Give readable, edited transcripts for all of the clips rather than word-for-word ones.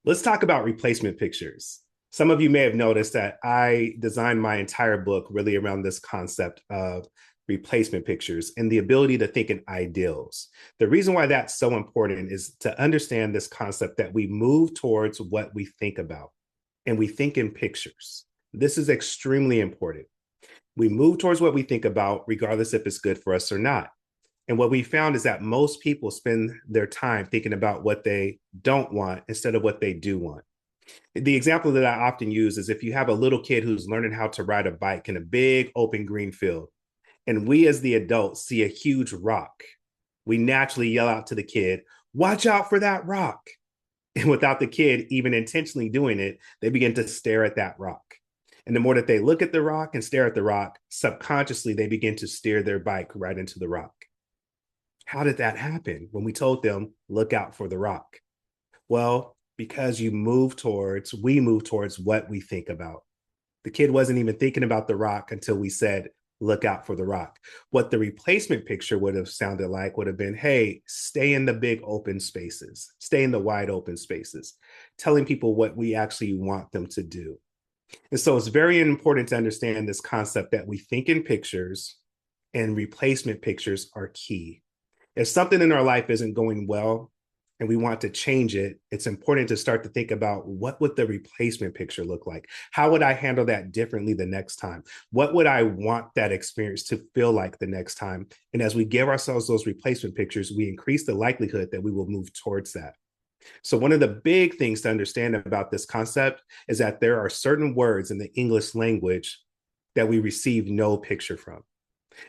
Let's talk about replacement pictures. Some of you may have noticed that I designed my entire book really around this concept of replacement pictures and the ability to think in ideals. The reason why that's so important is to understand this concept that we move towards what we think about and we think in pictures. This is extremely important. We move towards what we think about, regardless if it's good for us or not. And what we found is that most people spend their time thinking about what they don't want instead of what they do want. The example that I often use is if you have a little kid who's learning how to ride a bike in a big open green field, and we as the adults see a huge rock, we naturally yell out to the kid, "Watch out for that rock." And without the kid even intentionally doing it, they begin to stare at that rock. And the more that they look at the rock and stare at the rock, subconsciously they begin to steer their bike right into the rock. How did that happen when we told them, look out for the rock? Well, because we move towards what we think about. The kid wasn't even thinking about the rock until we said, look out for the rock. What the replacement picture would have sounded like would have been, hey, stay in the big open spaces, stay in the wide open spaces, telling people what we actually want them to do. And so it's very important to understand this concept that we think in pictures and replacement pictures are key. If something in our life isn't going well and we want to change it, it's important to start to think about what would the replacement picture look like? How would I handle that differently the next time? What would I want that experience to feel like the next time? And as we give ourselves those replacement pictures, we increase the likelihood that we will move towards that. So one of the big things to understand about this concept is that there are certain words in the English language that we receive no picture from.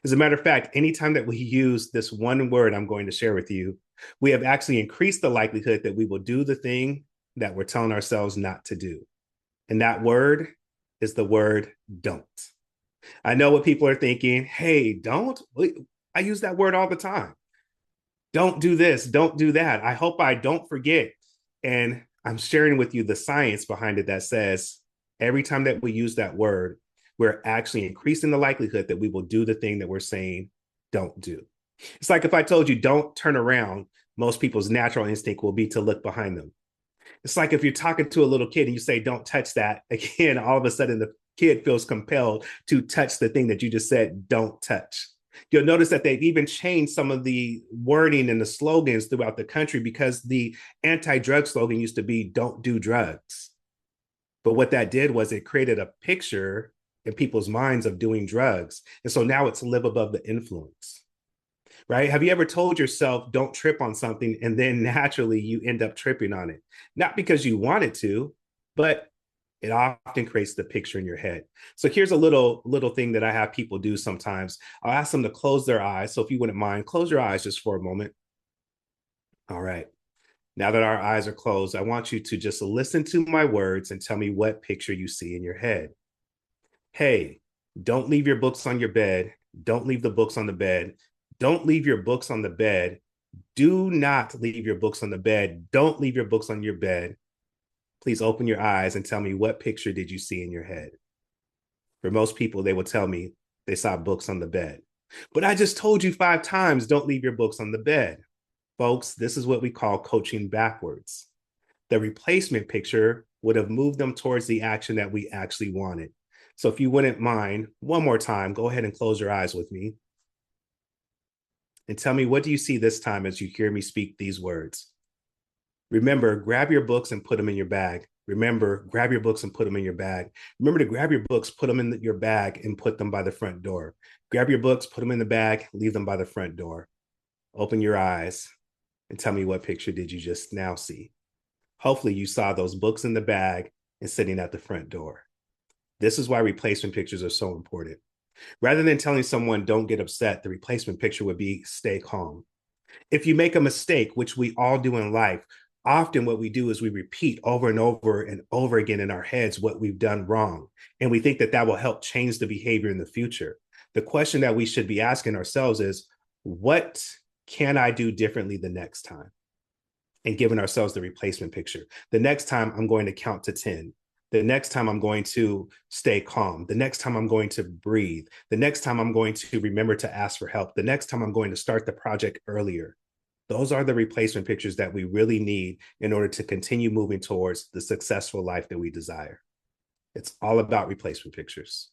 As a matter of fact, anytime that we use this one word I'm going to share with you, we have actually increased the likelihood that we will do the thing that we're telling ourselves not to do. And that word is the word don't. I know what people are thinking. Hey, don't. I use that word all the time. Don't do this. Don't do that. I hope I don't forget. And I'm sharing with you the science behind it that says every time that we use that word, we're actually increasing the likelihood that we will do the thing that we're saying don't do. It's like if I told you don't turn around, most people's natural instinct will be to look behind them. It's like if you're talking to a little kid and you say don't touch that, again, all of a sudden the kid feels compelled to touch the thing that you just said don't touch. You'll notice that they've even changed some of the wording and the slogans throughout the country because the anti-drug slogan used to be don't do drugs. But what that did was it created a picture in people's minds of doing drugs. And so now it's live above the influence, right? Have you ever told yourself, don't trip on something, and then naturally you end up tripping on it? Not because you wanted to, but it often creates the picture in your head. So here's a little thing that I have people do sometimes. I'll ask them to close their eyes. So if you wouldn't mind, close your eyes just for a moment. All right. Now that our eyes are closed, I want you to just listen to my words and tell me what picture you see in your head. Hey, don't leave your books on your bed. Don't leave the books on the bed. Don't leave your books on the bed. Do not leave your books on the bed. Don't leave your books on your bed. Please open your eyes and tell me what picture did you see in your head? For most people, they will tell me they saw books on the bed. But I just told you 5 times, don't leave your books on the bed. Folks, this is what we call coaching backwards. The replacement picture would have moved them towards the action that we actually wanted. So if you wouldn't mind, one more time, go ahead and close your eyes with me. And tell me, what do you see this time as you hear me speak these words? Remember, grab your books and put them in your bag. Remember, grab your books and put them in your bag. Remember to grab your books, put them in your bag, and put them by the front door. Grab your books, put them in the bag, leave them by the front door. Open your eyes and tell me what picture did you just now see? Hopefully you saw those books in the bag and sitting at the front door. This is why replacement pictures are so important. Rather than telling someone don't get upset, the replacement picture would be stay calm. If you make a mistake, which we all do in life, often what we do is we repeat over and over and over again in our heads what we've done wrong. And we think that that will help change the behavior in the future. The question that we should be asking ourselves is, what can I do differently the next time? And giving ourselves the replacement picture. The next time I'm going to count to 10. The next time I'm going to stay calm. The next time I'm going to breathe. The next time I'm going to remember to ask for help. The next time I'm going to start the project earlier. Those are the replacement pictures that we really need in order to continue moving towards the successful life that we desire. It's all about replacement pictures.